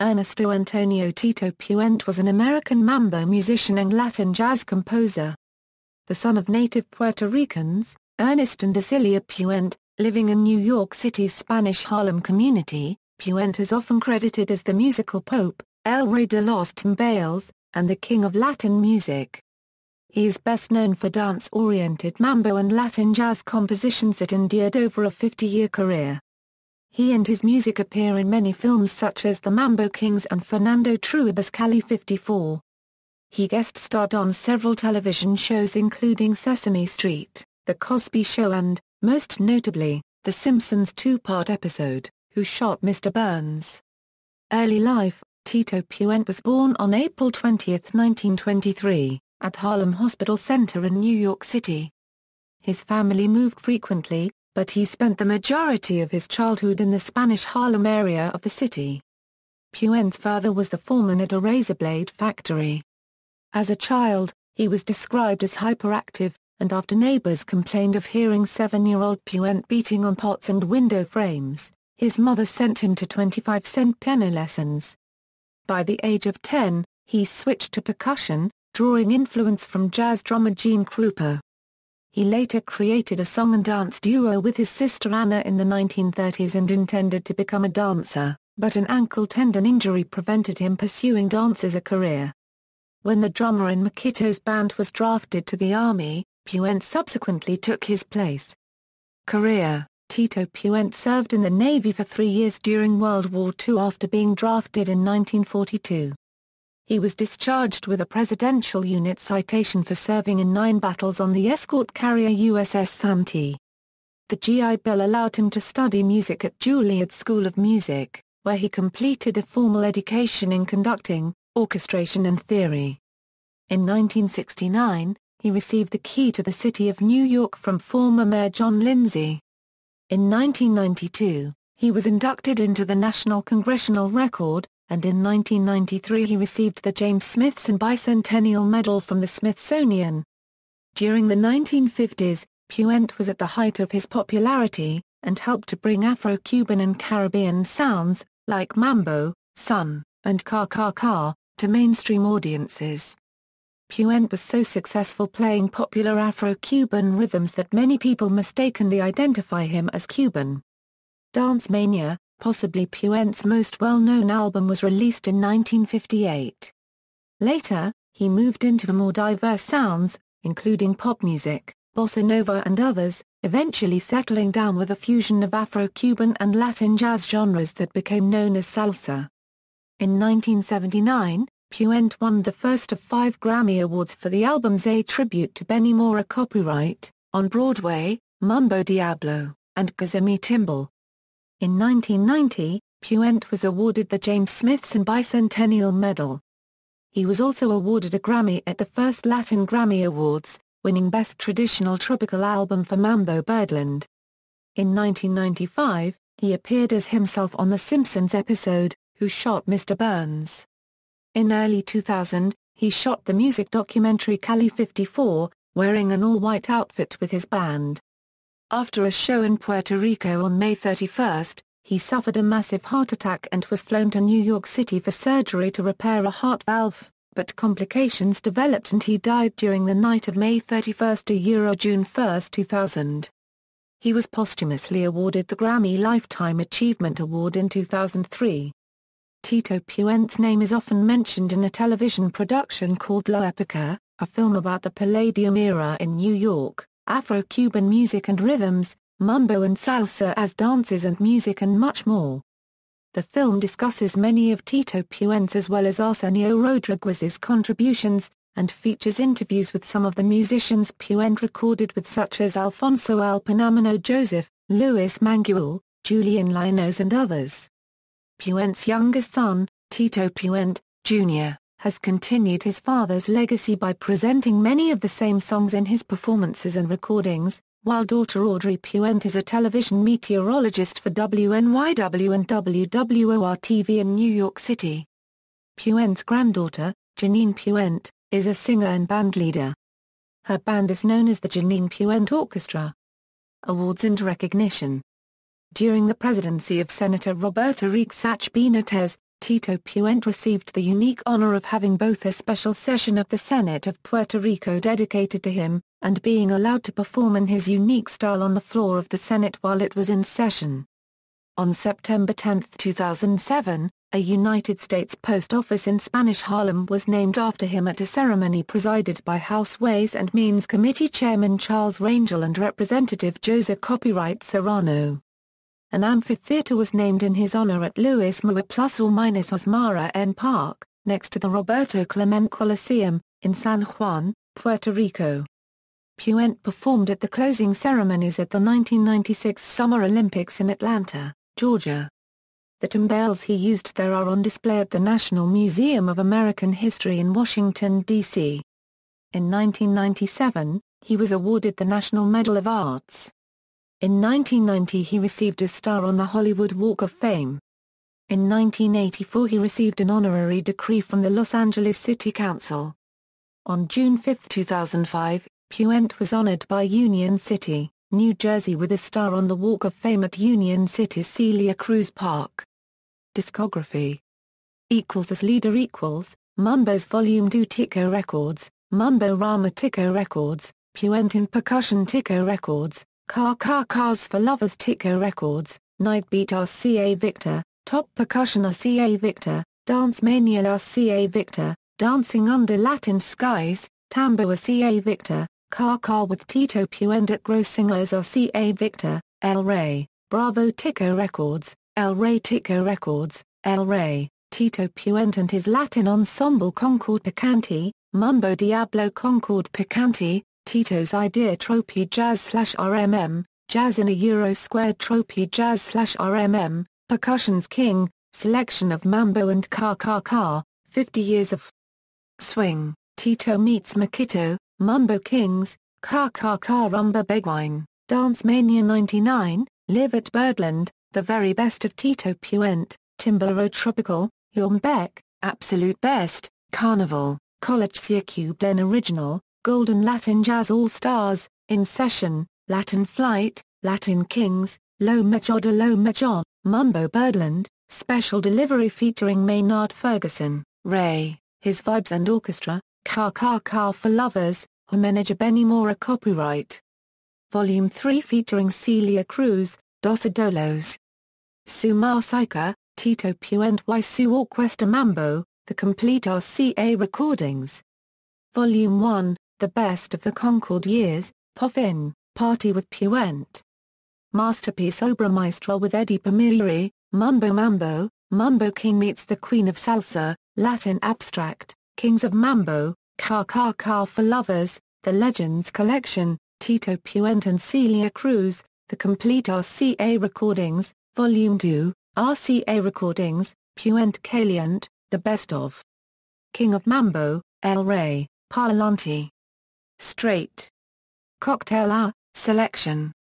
Ernesto Antonio Tito Puente was an American mambo musician and Latin jazz composer. The son of native Puerto Ricans, Ernest and Ercilia Puente, living in New York City's Spanish Harlem community, Puente is often credited as the musical pope, El Rey de los Timbales, and the king of Latin music. He is best known for dance-oriented mambo and Latin jazz compositions that endured over a 50-year career. He and his music appear in many films such as The Mambo Kings and Fernando Trueba's Calle 54. He guest-starred on several television shows including Sesame Street, The Cosby Show and, most notably, The Simpsons two-part episode, Who Shot Mr. Burns? Early life: Tito Puente was born on April 20, 1923, at Harlem Hospital Center in New York City. His family moved frequently, but he spent the majority of his childhood in the Spanish Harlem area of the city. Puente's father was the foreman at a razor-blade factory. As a child, he was described as hyperactive, and after neighbors complained of hearing 7-year-old Puente beating on pots and window frames, his mother sent him to 25-cent piano lessons. By the age of 10, he switched to percussion, drawing influence from jazz drummer Gene Krupa. He later created a song and dance duo with his sister Anna in the 1930s and intended to become a dancer, but an ankle tendon injury prevented him pursuing dance as a career. When the drummer in Makito's band was drafted to the Army, Puente subsequently took his place. Career: Tito Puente served in the Navy for 3 years during World War II after being drafted in 1942. He was discharged with a Presidential Unit Citation for serving in 9 battles on the escort carrier USS Santee. The GI Bill allowed him to study music at Juilliard School of Music, where he completed a formal education in conducting, orchestration and theory. In 1969, he received the key to the City of New York from former Mayor John Lindsay. In 1992, he was inducted into the National Congressional Record, and in 1993 he received the James Smithson Bicentennial Medal from the Smithsonian. During the 1950s, Puente was at the height of his popularity, and helped to bring Afro-Cuban and Caribbean sounds, like mambo, son, and ka-ka-ka, to mainstream audiences. Puente was so successful playing popular Afro-Cuban rhythms that many people mistakenly identify him as Cuban. Dance Mania, possibly Puente's most well-known album, was released in 1958. Later, he moved into more diverse sounds, including pop music, bossa nova and others, eventually settling down with a fusion of Afro-Cuban and Latin jazz genres that became known as salsa. In 1979, Puente won the first of 5 Grammy Awards for the albums A Tribute to Benny Moore, a copyright, On Broadway, Mumbo Diablo, and Gazemi Timbal. In 1990, Puente was awarded the James Smithson Bicentennial Medal. He was also awarded a Grammy at the first Latin Grammy Awards, winning Best Traditional Tropical Album for Mambo Birdland. In 1995, he appeared as himself on The Simpsons episode, Who Shot Mr. Burns? In early 2000, he shot the music documentary Calle 54, wearing an all-white outfit with his band. After a show in Puerto Rico on May 31, he suffered a massive heart attack and was flown to New York City for surgery to repair a heart valve, but complications developed and he died during the night of May 31 to June 1, 2000. He was posthumously awarded the Grammy Lifetime Achievement Award in 2003. Tito Puente's name is often mentioned in a television production called La Epica, a film about the Palladium era in New York, Afro-Cuban music and rhythms, mambo and salsa as dances and music and much more. The film discusses many of Tito Puente's as well as Arsenio Rodriguez's contributions, and features interviews with some of the musicians Puente recorded with such as Alfonso Alpenamino Joseph, Luis Mangual, Julian Linares and others. Puente's youngest son, Tito Puente, Jr., has continued his father's legacy by presenting many of the same songs in his performances and recordings, while daughter Audrey Puente is a television meteorologist for WNYW and WWOR-TV in New York City. Puente's granddaughter, Janine Puente, is a singer and bandleader. Her band is known as the Janine Puente Orchestra. Awards and recognition. During the presidency of Senator Roberto Rixach Benitez, Tito Puente received the unique honor of having both a special session of the Senate of Puerto Rico dedicated to him, and being allowed to perform in his unique style on the floor of the Senate while it was in session. On September 10, 2007, a United States post office in Spanish Harlem was named after him at a ceremony presided by House Ways and Means Committee Chairman Charles Rangel and Representative Jose Copyright Serrano. An amphitheater was named in his honor at Luis Mua ± Osmara N Park, next to the Roberto Clemente Coliseum, in San Juan, Puerto Rico. Puente performed at the closing ceremonies at the 1996 Summer Olympics in Atlanta, Georgia. The timbales he used there are on display at the National Museum of American History in Washington, D.C. In 1997, he was awarded the National Medal of Arts. In 1990 he received a star on the Hollywood Walk of Fame. In 1984 he received an honorary decree from the Los Angeles City Council. On June 5, 2005, Puente was honored by Union City, New Jersey with a star on the Walk of Fame at Union City's Celia Cruz Park. Discography As leader Mambo's Volume 2 Tico Records, Mambo Rama Tico Records, Puente in Percussion Tico Records, Cars for Lovers Tico Records, Night Beat RCA Victor, Top Percussion RCA Victor, Dance Mania RCA Victor, Dancing Under Latin Skies, Tambo RCA Victor, Car with Tito Puente at Gross Singers RCA Victor, El Rey, Bravo Tico Records, El Rey Tico Records, El Rey, Tito Puente and his Latin ensemble Concord Picante, Mambo Diablo Concord Picante, Tito's Idea Tropy Jazz/RMM, Jazz in a Euro Squared Tropy Jazz/RMM, Percussion's King, Selection of Mambo and Car, 50 Years of Swing, Tito meets Maquito, Mambo Kings, Car Rumba Beguine, Dance Mania 99, Live at Birdland, The Very Best of Tito Puente, Timbalo Tropical, Beck, Absolute Best, Carnival, College Cubden Original, Golden Latin Jazz All-Stars, In Session, Latin Flight, Latin Kings, Lo Mejor, Mambo Birdland, Special Delivery featuring Maynard Ferguson, Ray, His Vibes and Orchestra, Car for Lovers, Homenaje Benny Mora Copyright. Volume 3 featuring Celia Cruz, Dos Idolos. Su Música, Tito Puente y su Orquesta Mambo, The Complete RCA Recordings. Volume 1, The Best of the Concord Years, Puffin, Party with Puente. Masterpiece Obra Maestra with Eddie Palmieri, Mambo, Mambo King meets the Queen of Salsa, Latin Abstract, Kings of Mambo, Car for Lovers, The Legends Collection, Tito Puente and Celia Cruz, The Complete RCA Recordings, Volume 2, RCA Recordings, Puente Caliente, The Best of. King of Mambo, El Rey, Parlante. Straight. Cocktail Hour, Selection.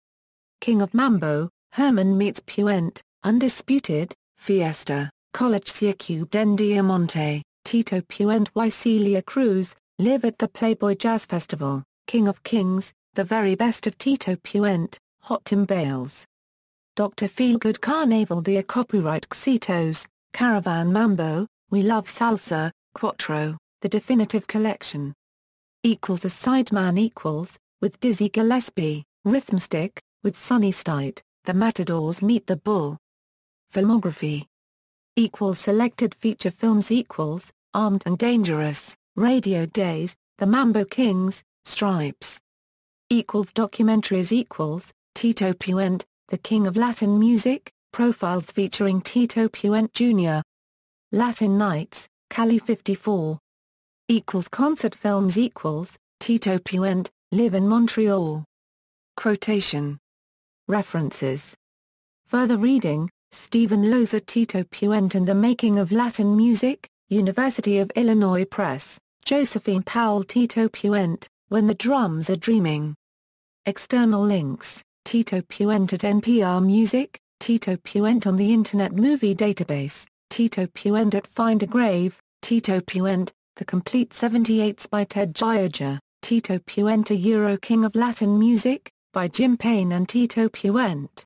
King of Mambo, Herman meets Puente, Undisputed, Fiesta, College Cubden Diamante, Tito Puente y Celia Cruz, Live at the Playboy Jazz Festival, King of Kings, The Very Best of Tito Puente, Hot Timbales. Dr. Feelgood Carnaval de Copyright Xitos, Caravan Mambo, We Love Salsa, Quattro, The Definitive Collection. A Sideman with Dizzy Gillespie, Rhythmstick, with Sonny Stitt, The Matadors Meet the Bull. Filmography. Selected feature films Armed and Dangerous, Radio Days, The Mambo Kings, Stripes. Documentaries Tito Puente, The King of Latin Music, profiles featuring Tito Puente Jr. Latin Nights, Calle 54. Concert films Tito Puente, Live in Montreal. Quotation. References. Further reading, Stephen Loza Tito Puente and the Making of Latin Music, University of Illinois Press, Josephine Powell Tito Puente, When the Drums Are Dreaming. External links, Tito Puente at NPR Music, Tito Puente on the Internet Movie Database, Tito Puente at Find a Grave, Tito Puente, The Complete 78s by Ted Geiger, Tito Puente Euro King of Latin Music, by Jim Payne and Tito Puente.